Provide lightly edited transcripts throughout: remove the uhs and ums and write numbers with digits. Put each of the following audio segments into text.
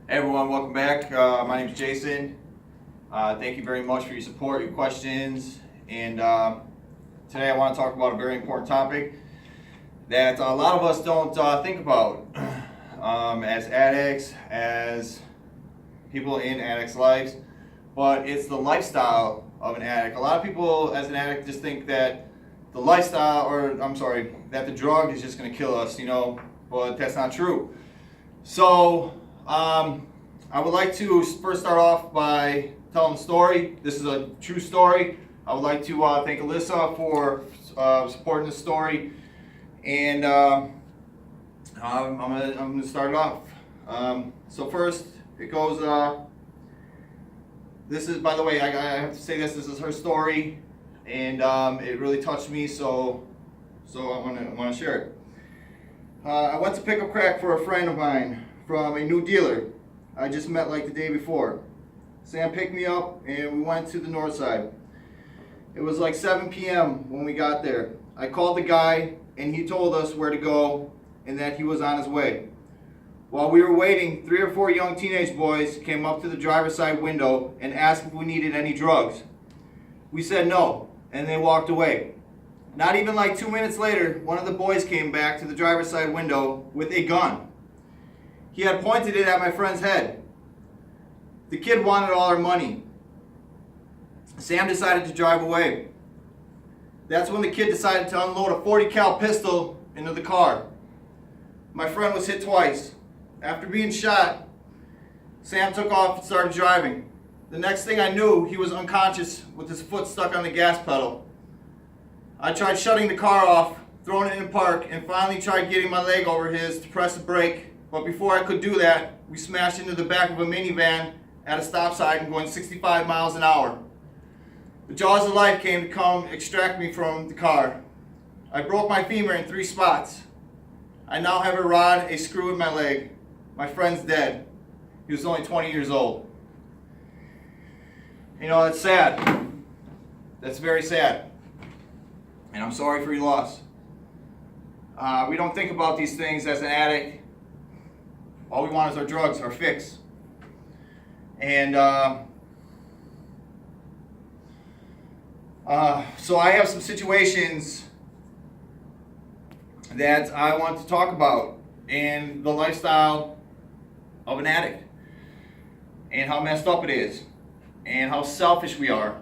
Hey everyone, welcome back. My name is Jason. Thank you very much for your support, your questions, and today I want to talk about a very important topic that a lot of us don't think about as addicts, as people in addicts' lives, but it's the lifestyle of an addict. A lot of people as an addict just think that the lifestyle, that the drug is just going to kill us, but that's not true. So, I would like to first start off by telling a story. This is a true story. I would like to thank Alyssa for supporting this story, and I'm gonna start it off. So first, it goes. This is, by the way, I have to say this. This is her story, and it really touched me. So I want to share it. I went to pick up crack for a friend of mine from a new dealer I just met like the day before. Sam picked me up and we went to the north side. It was like 7 p.m. when we got there. I called the guy and he told us where to go and that he was on his way. While we were waiting, 3 or 4 young teenage boys came up to the driver's side window and asked if we needed any drugs. We said no, and they walked away. Not even like 2 minutes later, one of the boys came back to the driver's side window with a gun. He had pointed it at my friend's head. The kid wanted all our money. Sam decided to drive away. That's when the kid decided to unload a .40 cal pistol into the car. My friend was hit twice. After being shot, Sam took off and started driving. The next thing I knew, he was unconscious with his foot stuck on the gas pedal. I tried shutting the car off, throwing it in park, and finally tried getting my leg over his to press the brake. But before I could do that, we smashed into the back of a minivan at a stop sign going 65 miles an hour. The jaws of life came to come extract me from the car. I broke my femur in 3 spots. I now have a rod, a screw in my leg. My friend's dead. He was only 20 years old. That's sad. That's very sad. And I'm sorry for your loss. We don't think about these things as an addict. All we want is our drugs, our fix. And so I have some situations that I want to talk about in the lifestyle of an addict and how messed up it is and how selfish we are.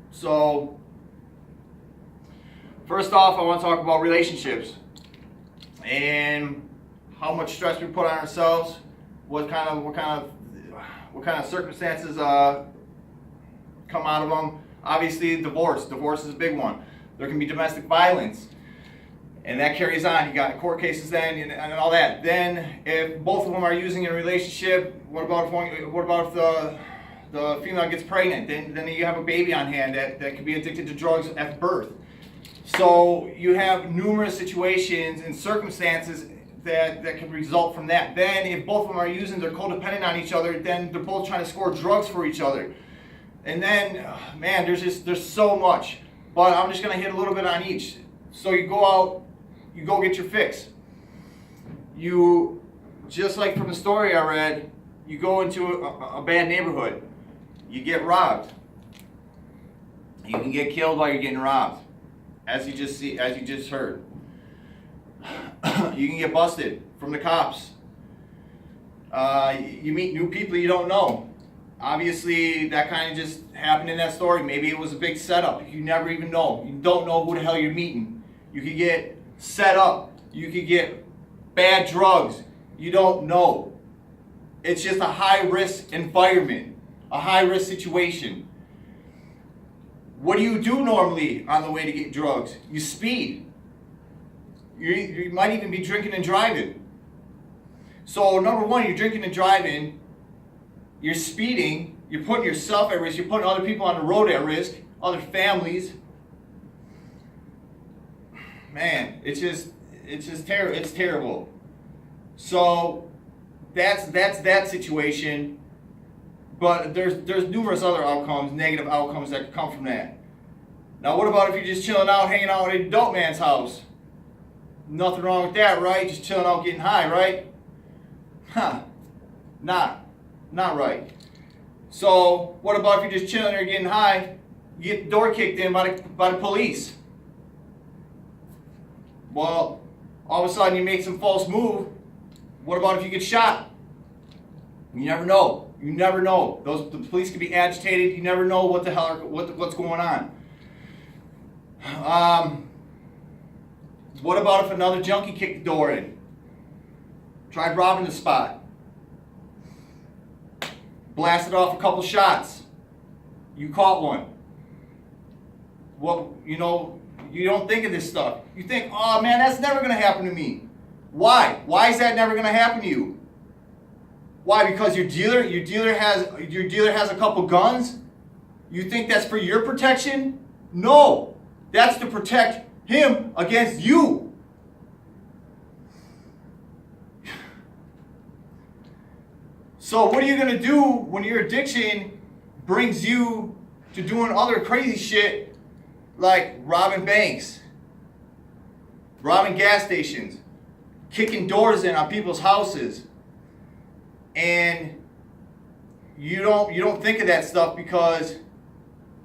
So first off, I want to talk about relationships and how much stress we put on ourselves, what kind of circumstances come out of them. Obviously, divorce is a big one. There can be domestic violence, and that carries on. You got court cases then and all that. Then, if both of them are using in a relationship, what about if the female gets pregnant? Then you have a baby on hand that could be addicted to drugs at birth. So you have numerous situations and circumstances that can result from that. Then if both of them are using, they're codependent on each other, then they're both trying to score drugs for each other. And then, man, there's so much. But I'm just gonna hit a little bit on each. So you go out, you go get your fix. You, just like from the story I read, you go into a bad neighborhood. You get robbed. You can get killed while you're getting robbed, as you just heard. You can get busted from the cops. You meet new people you don't know. Obviously, that kind of just happened in that story. Maybe it was a big setup. You never even know. You don't know who the hell you're meeting. You could get set up. You could get bad drugs. You don't know. It's just a high-risk environment, a high-risk situation. What do you do normally on the way to get drugs? You speed. You might even be drinking and driving. So number one, you're drinking and driving, you're speeding, you're putting yourself at risk, you're putting other people on the road at risk, other families. Man, it's terrible. So that's that situation. But there's numerous other outcomes, negative outcomes that could come from that. Now what about if you're just chilling out, hanging out at an adult man's house? Nothing wrong with that, right? Just chilling out, getting high, right? Huh. Not right. So what about if you're just chilling or getting high, you get the door kicked in by the police? Well, all of a sudden you make some false move. What about if you get shot? You never know. You never know. The police can be agitated. You never know what the hell what's going on. What about if another junkie kicked the door in? Tried robbing the spot. Blasted off a couple shots. You caught one. Well, you don't think of this stuff. You think, oh man, that's never going to happen to me. Why? Why is that never going to happen to you? Why? Because your dealer has a couple guns? You think that's for your protection? No. That's to protect him against you. So what are you going to do when your addiction brings you to doing other crazy shit like robbing banks, robbing gas stations, kicking doors in on people's houses, and you don't think of that stuff because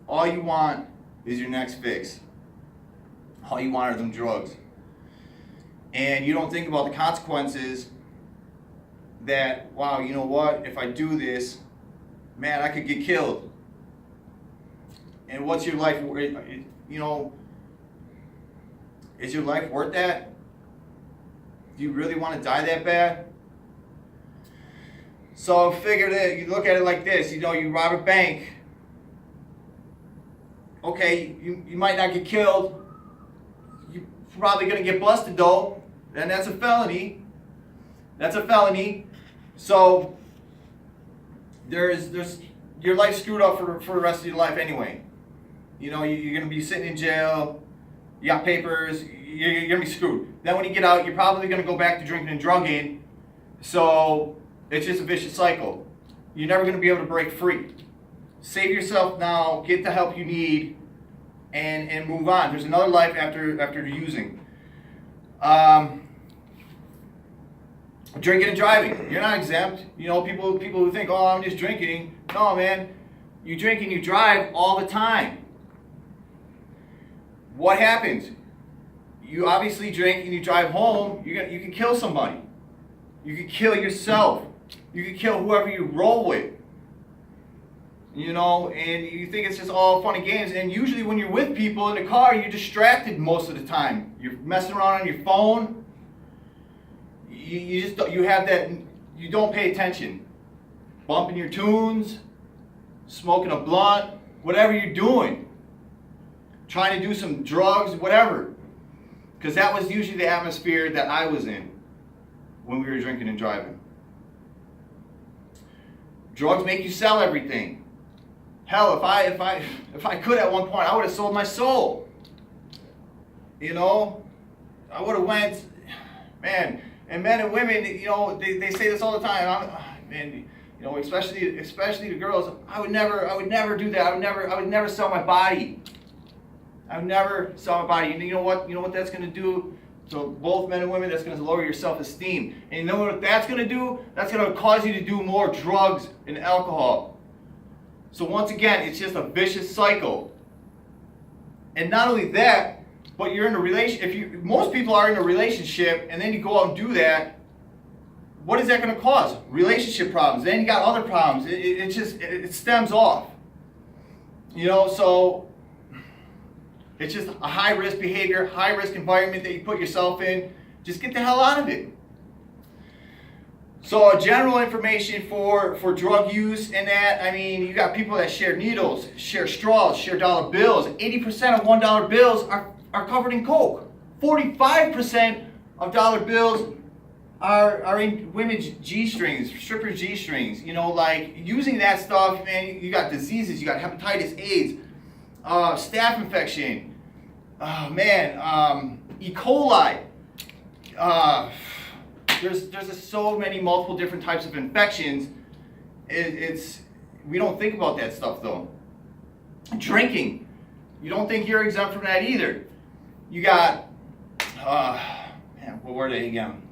all you want is your next fix. All you want are them drugs. And you don't think about the consequences that, wow, you know what, if I do this, man, I could get killed. And what's your life, is your life worth that? Do you really want to die that bad? So figure that, you look at it like this, you rob a bank. Okay, you might not get killed. You're probably going to get busted though, and that's a felony. That's a felony. So there's your life's screwed up for the rest of your life anyway. You're going to be sitting in jail. You got papers. You're going to be screwed. Then when you get out, you're probably going to go back to drinking and drugging. So it's just a vicious cycle. You're never going to be able to break free. Save yourself now. Get the help you need, and move on. There's another life after using. Drinking and driving, you're not exempt. People who think, oh, I'm just drinking. No, man, you drink and you drive all the time. What happens? You obviously drink and you drive home. You can kill somebody. You can kill yourself. You can kill whoever you roll with. And you think it's just all fun and games. And usually when you're with people in the car, you're distracted most of the time. You're messing around on your phone. You don't pay attention. Bumping your tunes, smoking a blunt, whatever you're doing. Trying to do some drugs, whatever. Because that was usually the atmosphere that I was in when we were drinking and driving. Drugs make you sell everything. Hell, if I could at one point, I would have sold my soul. I would have went, man. And men and women, they say this all the time. Especially the girls. I would never do that. I would never sell my body. I would never sell my body. And you know what that's going to do to both men and women? That's going to lower your self-esteem. And you know what that's going to do? That's going to cause you to do more drugs and alcohol. So once again, it's just a vicious cycle. And not only that, but you're in a relationship. Most people are in a relationship, and then you go out and do that. What is that going to cause? Relationship problems. Then you got other problems. It stems off. So it's just a high risk behavior, high risk environment that you put yourself in. Just get the hell out of it. So general information for drug use and that, you got people that share needles, share straws, share dollar bills. 80% of $1 bills are covered in coke. 45% of dollar bills are in women's G-strings, strippers' G-strings. Like using that stuff, man, you got diseases, you got hepatitis, AIDS, staph infection, E. coli. There's just so many multiple different types of infections. We don't think about that stuff though. Drinking, you don't think you're exempt from that either. You got, what were they again?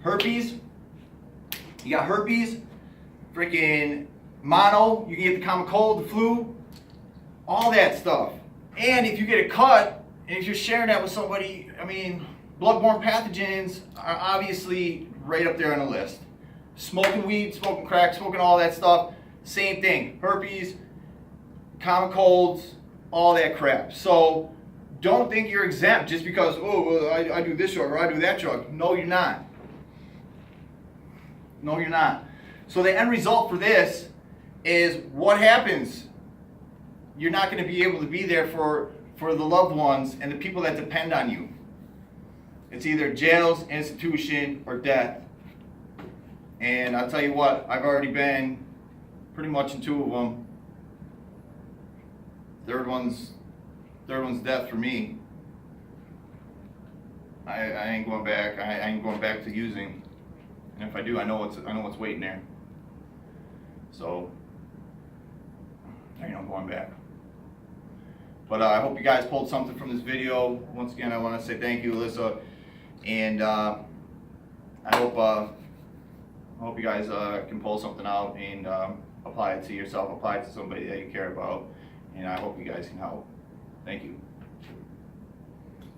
herpes. You got herpes, freaking mono. You can get the common cold, the flu, all that stuff. And if you get a cut, and if you're sharing that with somebody, I mean, bloodborne pathogens are obviously right up there on the list. Smoking weed, smoking crack, smoking all that stuff, same thing. Herpes, common colds, all that crap. So don't think you're exempt just because, oh, well, I do this drug or I do that drug. No, you're not. No, you're not. So the end result for this is what happens? You're not going to be able to be there for the loved ones and the people that depend on you. It's either jails, institution, or death. And I'll tell you what, I've already been pretty much in 2 of them. Third one's death for me. I ain't going back. I ain't going back to using. And if I do, I know what's waiting there. So there ain't no going back. But I hope you guys pulled something from this video. Once again, I want to say thank you, Alyssa, and I hope you guys can pull something out and apply it to yourself, apply it to somebody that you care about, and I hope you guys can help. Thank you.